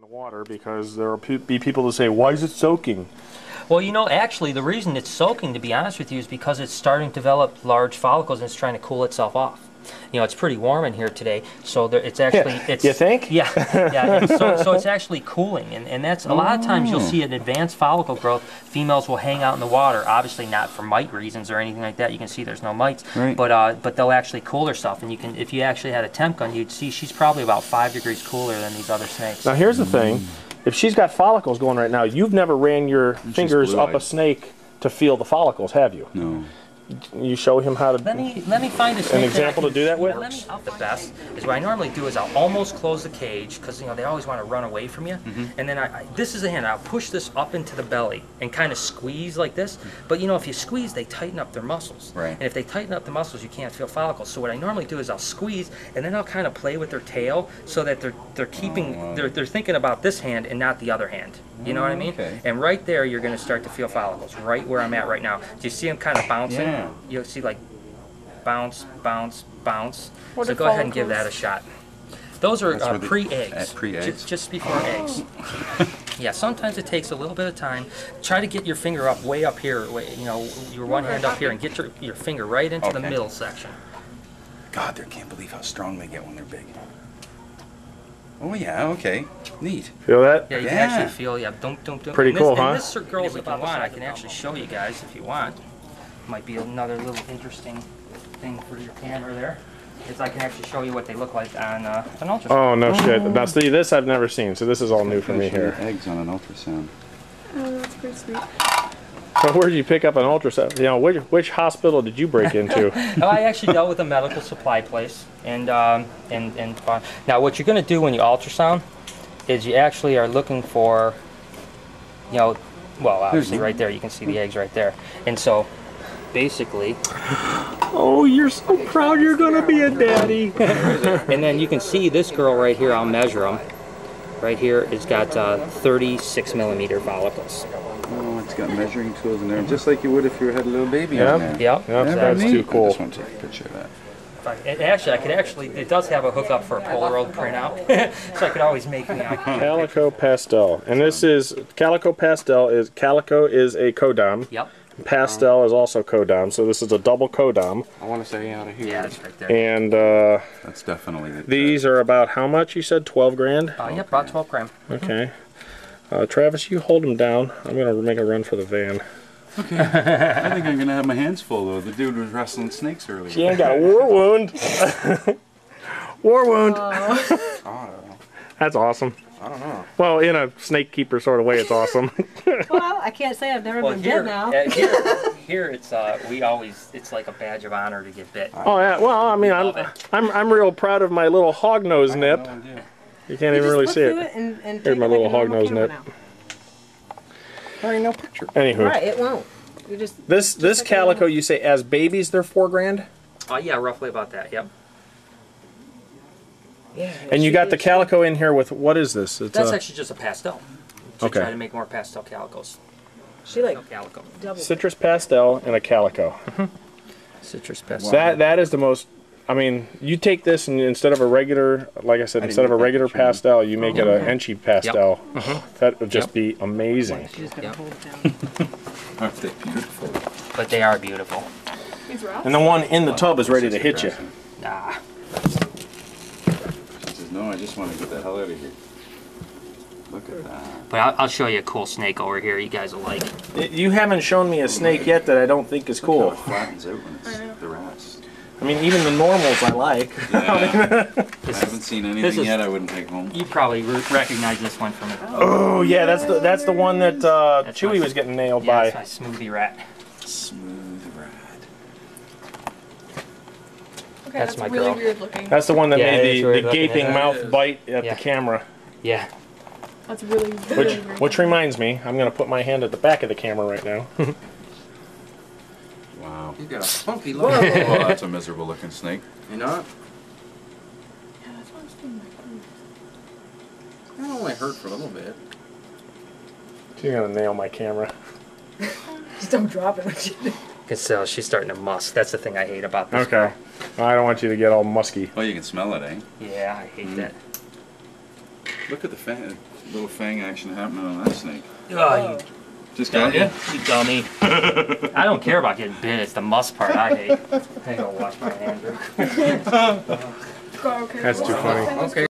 the water, because there will be people who say, why is it soaking? Well, you know, actually the reason it's soaking, to be honest with you, is because it's starting to develop large follicles and it's trying to cool itself off. You know, it's pretty warm in here today, so it's actually... It's, you think? Yeah, yeah. And so it's actually cooling, and that's a lot of times you'll see an advanced follicle growth. Females will hang out in the water, obviously not for mite reasons or anything like that. You can see there's no mites, right. But they'll actually cool herself, and you can, if you actually had a temp gun, you'd see she's probably about 5 degrees cooler than these other snakes. Now here's the thing, if she's got follicles going right now, you've never ran your fingers up a snake to feel the follicles, have you? No. You show him how to... Let me find a snake. An example to do that with? The best is what I normally do is I'll almost close the cage, because you know they always want to run away from you. And then this is the hand. I'll push this up into the belly and kind of squeeze like this. But you know, if you squeeze, they tighten up their muscles. Right. And if they tighten up the muscles, you can't feel follicles. So what I normally do is I'll squeeze, and then I'll kind of play with their tail so that they're keeping they're thinking about this hand and not the other hand. You know what I mean? Okay. And right there, you're going to start to feel follicles. Right where I'm at right now. Do you see them kind of bouncing? Yeah. You'll see like bounce, bounce, bounce. What So are go ahead and give follicles? that a shot. Those are That's pre-eggs. pre-eggs? Just before eggs. Yeah, sometimes it takes a little bit of time. Try to get your finger up way up here, you know, your one hand up here, and get your finger right into the middle section. God, I can't believe how strong they get when they're big. Oh yeah, okay, neat. Feel that? Yeah, you can actually feel, dunk, dunk, dunk. Pretty cool, huh? And this, girls, if you want, I can actually show you guys if you want. Might be another little interesting thing for your camera there. Is I can actually show you what they look like on an ultrasound. Oh, no shit. Now, see, this I've never seen, so this is all new for me here. Eggs on an ultrasound. Oh, that's pretty sweet. So where did you pick up an ultrasound? You know, which hospital did you break into? Oh, I actually dealt with a medical supply place, and now what you're going to do when you ultrasound is you actually are looking for, you know, well, obviously right there you can see the eggs right there, and so basically. Oh, you're so proud you're going to be a daddy. And then you can see this girl right here. I'll measure them. Right here, it's got 36 millimeter follicles. Oh, it's got measuring tools in there, just like you would if you had a little baby on there. Yep. That's too cool. I just want to take a picture of that. It does have a hookup for a Polaroid printout, so I could always make me out. Calico Pastel, and this is Calico Pastel. Calico is a codom. Yep. Pastel is also codom, so this is a double codom. I want to say out of here. Yeah, it's right there. And that's definitely it. These are about how much? You said 12 grand? Yep, about 12 gram. Okay. Travis, you hold them down. I'm going to make a run for the van. Okay. I think I'm going to have my hands full, though. The dude was wrestling snakes earlier. She ain't got a war wound. War wound. Oh. That's awesome. I don't know. Well, in a snake keeper sort of way, it's awesome. Well, I can't say I've never been bit now. Here it's it's like a badge of honor to get bit. Oh yeah. Well, I mean, I'm real proud of my little hog nose nip. You can't even really see it. Here's my little hog nose nip. There ain't no picture. Anywho. Right, it won't. You just this calico, you say as babies they're 4 grand? Yeah, roughly about that. Yep. Yeah. And you got the calico in here with, what is this? It's That's actually just a pastel. To Okay. try to make more pastel calicos. She like Calico. double. citrus pastel and a calico. Citrus pastel. That is the most. I mean, you take this and instead of a regular, like I said, instead of a regular pastel, you make it an Enchi pastel. That would just be amazing. She's gonna hold it down. Aren't they beautiful? But they are beautiful. These rocks? And the one in the tub is ready to hit you. Nah. She says, no, I just want to get the hell out of here. Look at that. But I'll show you a cool snake over here you guys will like. You haven't shown me a snake yet that I don't think is cool. Look how it flattens out when it's the rats. I mean, even the normals I like. Yeah. I haven't seen anything yet I wouldn't take home. You probably recognize this one from it. Oh yeah, that's the one that Chewy was getting nailed by. That's my smoothie rat. Smooth rat. Okay, That's that's my really girl. weird looking. That's the one that Yeah, it made is the weird looking. gaping Yeah, mouth it is. bite at Yeah. the camera. Yeah. That's really weird. Which reminds me, I'm going to put my hand at the back of the camera right now. Wow. He's got a funky look. Oh, that's a miserable looking snake. You know? Yeah, that's what I'm saying. It only hurt for a little bit. She's going to nail my camera. Just don't drop it when you do. Because she's starting to musk. That's the thing I hate about this. Okay. I don't want you to get all musky. Oh, you can smell it, eh? Yeah, I hate that. Look at the fang, little fang action happening on that snake. Oh, Just got you? you dummy. I don't care about getting bit. It's the must part I hate. I gotta wash my hands. Okay. That's too funny. Okay.